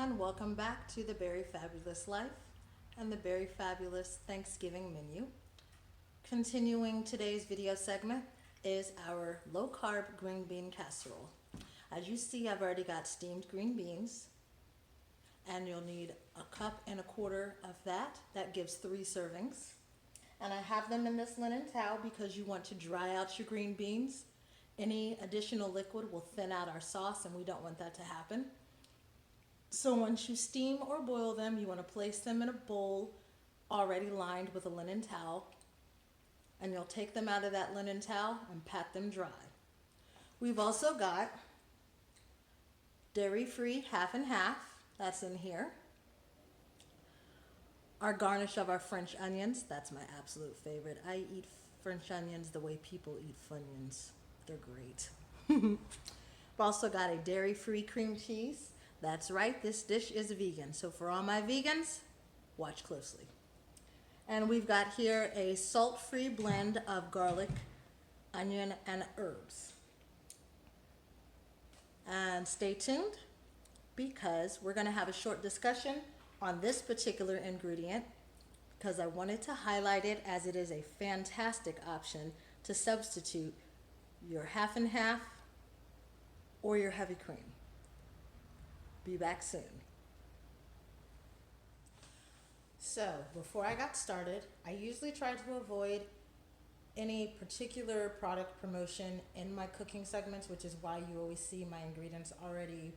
And welcome back to the Bari-Fabulous life and the Bari-Fabulous Thanksgiving menu. Continuing today's video segment is our low-carb green bean casserole. As you see, I've already got steamed green beans, and you'll need a cup and a quarter of that. That gives 3 servings. And I have them in this linen towel because you want to dry out your green beans. Any additional liquid will thin out our sauce, and we don't want that to happen. So once you steam or boil them, you want to place them in a bowl already lined with a linen towel, and you'll take them out of that linen towel and pat them dry. We've also got dairy-free half and half, that's in here. Our garnish of our French onions, that's my absolute favorite. I eat French onions the way people eat Funyuns. They're great. We've also got a dairy-free cream cheese. That's right, this dish is vegan. So for all my vegans, watch closely. And we've got here a salt-free blend of garlic, onion, and herbs. And stay tuned because we're going to have a short discussion on this particular ingredient because I wanted to highlight it as it is a fantastic option to substitute your half and half or your heavy cream. Be back soon. So before I got started, I usually try to avoid any particular product promotion in my cooking segments, which is why you always see my ingredients already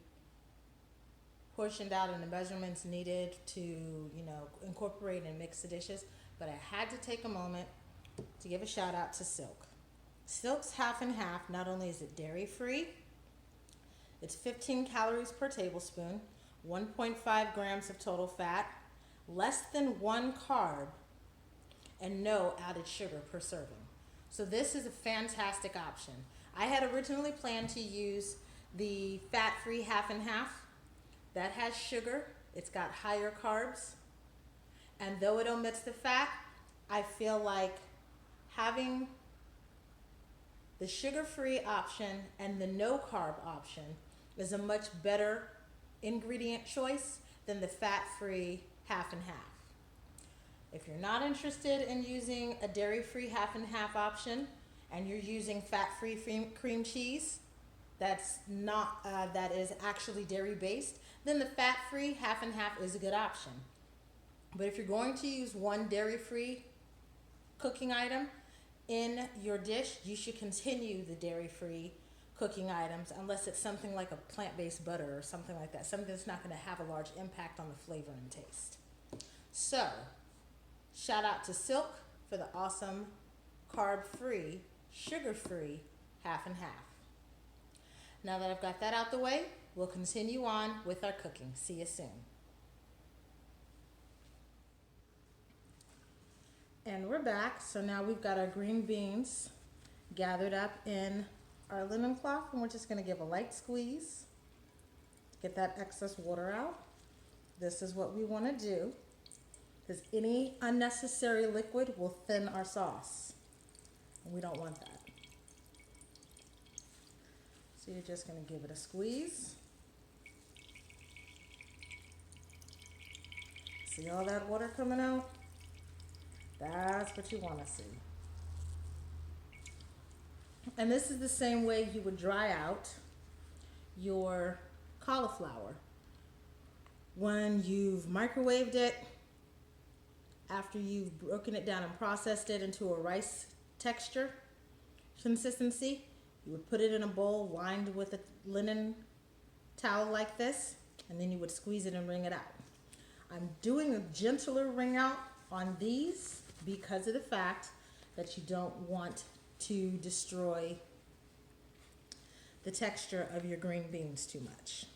portioned out and the measurements needed to, incorporate and mix the dishes. But I had to take a moment to give a shout out to Silk. Silk's half and half, not only is it dairy free, it's 15 calories per tablespoon, 1.5 grams of total fat, less than 1 carb, and no added sugar per serving. So this is a fantastic option. I had originally planned to use the fat-free half and half. That has sugar, it's got higher carbs, and though it omits the fat, I feel like having the sugar-free option and the no-carb option is a much better ingredient choice than the fat-free half and half. If you're not interested in using a dairy-free half and half option and you're using fat-free cream cheese that is actually dairy-based, then the fat-free half and half is a good option. But if you're going to use one dairy-free cooking item in your dish, you should continue the dairy-free cooking items unless it's something like a plant-based butter or something like that, something that's not going to have a large impact on the flavor and taste. So, shout out to Silk for the awesome carb-free, sugar-free half and half. Now that I've got that out the way, we'll continue on with our cooking. See you soon. And we're back. So now we've got our green beans gathered up in our linen cloth, and we're just going to give a light squeeze to get that excess water out. This is what we want to do because any unnecessary liquid will thin our sauce, and we don't want that. So you're just going to give it a squeeze. See all that water coming out? That's what you want to see. And this is the same way you would dry out your cauliflower. When you've microwaved it, after you've broken it down and processed it into a rice texture consistency, you would put it in a bowl lined with a linen towel like this, and then you would squeeze it and wring it out. I'm doing a gentler wring out on these because of the fact that you don't want to destroy the texture of your green beans too much.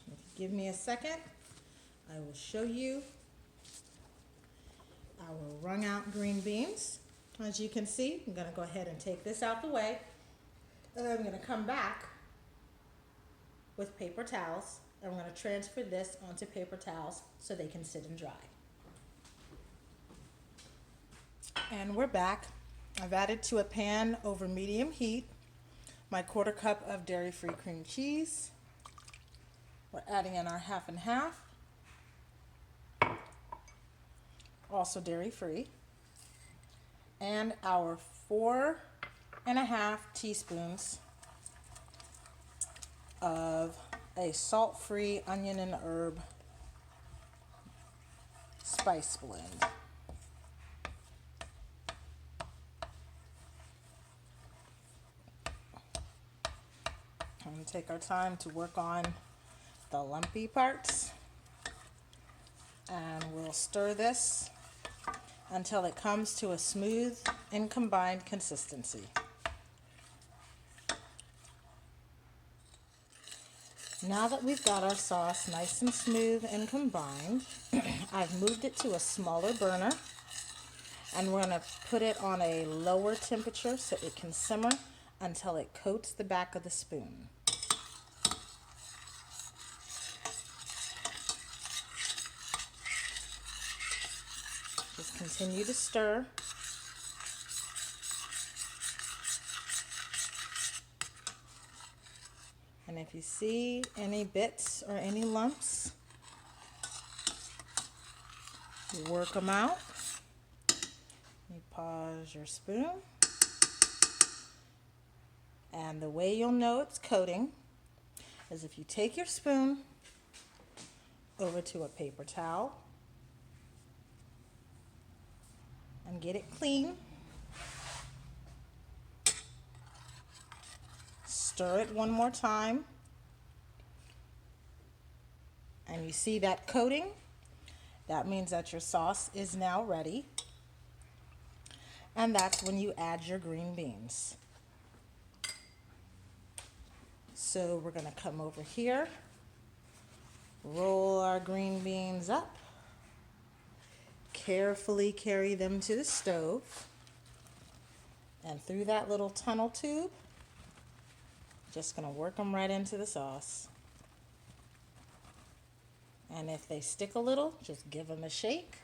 If you give me a second, I will show you our wrung out green beans. As you can see, I'm going to go ahead and take this out the way, and I'm going to come back with paper towels, and I'm going to transfer this onto paper towels so they can sit and dry. And we're back. I've added to a pan over medium heat my 1/4 cup of dairy-free cream cheese. We're adding in our 1/2 and 1/2, also dairy-free, and our 4½ teaspoons of a salt-free onion and herb spice blend. I'm going to take our time to work on the lumpy parts, and we'll stir this until it comes to a smooth and combined consistency. Now that we've got our sauce nice and smooth and combined, I've moved it to a smaller burner, and we're going to put it on a lower temperature so it can simmer until it coats the back of the spoon. Just continue to stir. And if you see any bits or any lumps, you work them out. You pause your spoon. And the way you'll know it's coating is if you take your spoon over to a paper towel and get it clean. Stir it one more time, and you see that coating? That means that your sauce is now ready, and that's when you add your green beans. So we're going to come over here, roll our green beans up, carefully carry them to the stove, and through that little tunnel tube, just going to work them right into the sauce. And if they stick a little, just give them a shake.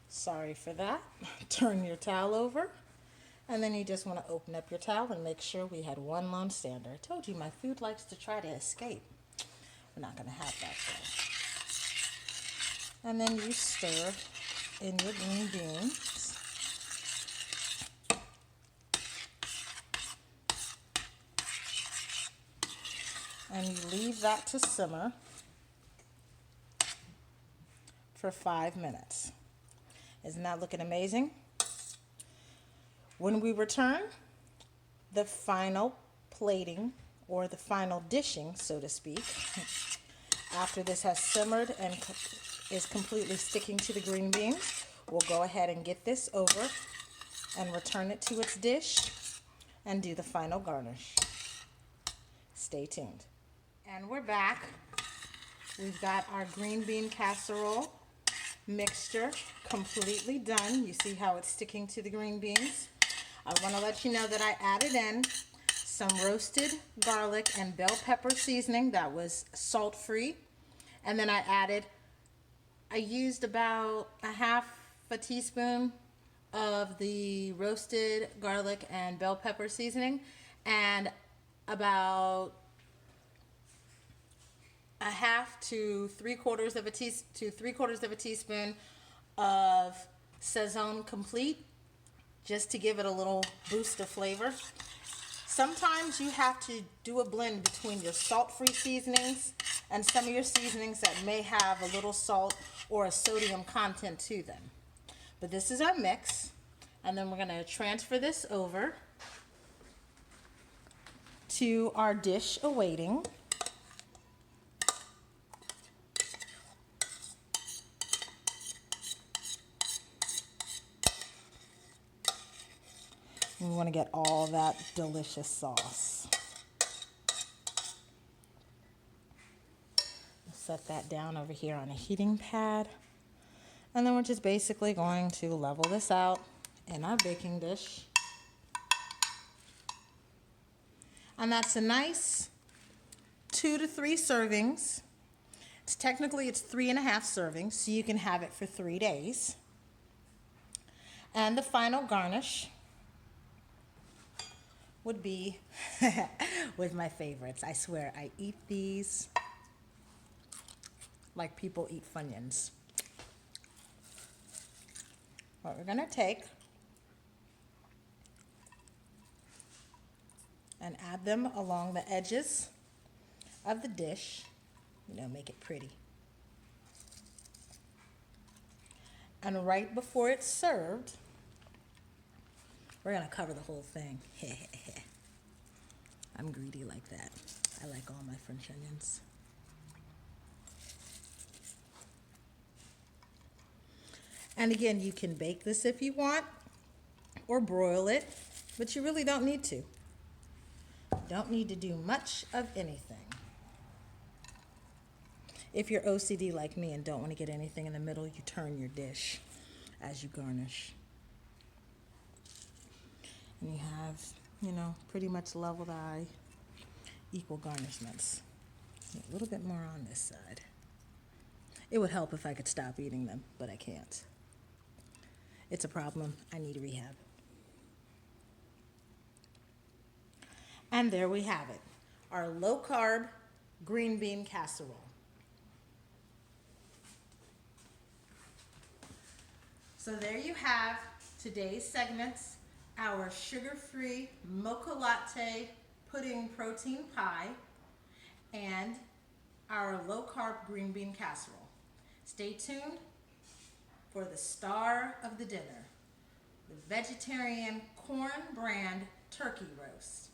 Sorry for that. Turn your towel over. And then you just want to open up your towel and make sure we had one lone stander. I told you my food likes to try to escape. We're not going to have that though. And then you stir in your green beans. And you leave that to simmer for 5 minutes. Isn't that looking amazing? When we return, the final plating, or the final dishing, so to speak, after this has simmered and is completely sticking to the green beans, we'll go ahead and get this over and return it to its dish and do the final garnish. Stay tuned. And we're back. We've got our green bean casserole mixture completely done. You see how it's sticking to the green beans? I want to let you know that I added in some roasted garlic and bell pepper seasoning that was salt-free. And then I used about 1/2 teaspoon of the roasted garlic and bell pepper seasoning, and about 1/2 to 3/4 of a teaspoon of Saison Complete, just to give it a little boost of flavor. Sometimes you have to do a blend between your salt-free seasonings and some of your seasonings that may have a little salt or a sodium content to them. But this is our mix, and then we're going to transfer this over to our dish awaiting. We want to get all that delicious sauce. Set that down over here on a heating pad. And then we're just basically going to level this out in our baking dish. And that's a nice 2 to 3 servings. It's 3½ servings, so you can have it for 3 days. And the final garnish would be with my favorites. I swear, I eat these like people eat Funyuns. What we're gonna take and add them along the edges of the dish, make it pretty. And right before it's served, we're gonna cover the whole thing. I'm greedy like that. I like all my French onions. And again, you can bake this if you want or broil it, but you really don't need to. Don't need to do much of anything. If you're OCD like me and don't want to get anything in the middle, you turn your dish as you garnish. And you have, pretty much leveled eye, equal garnishments. A little bit more on this side. It would help if I could stop eating them, but I can't. It's a problem. I need rehab. And there we have it, our low-carb green bean casserole. So there you have today's segments, our sugar-free mocha latte pudding protein pie and our low-carb green bean casserole. Stay tuned for the star of the dinner, the vegetarian corn brand turkey roast.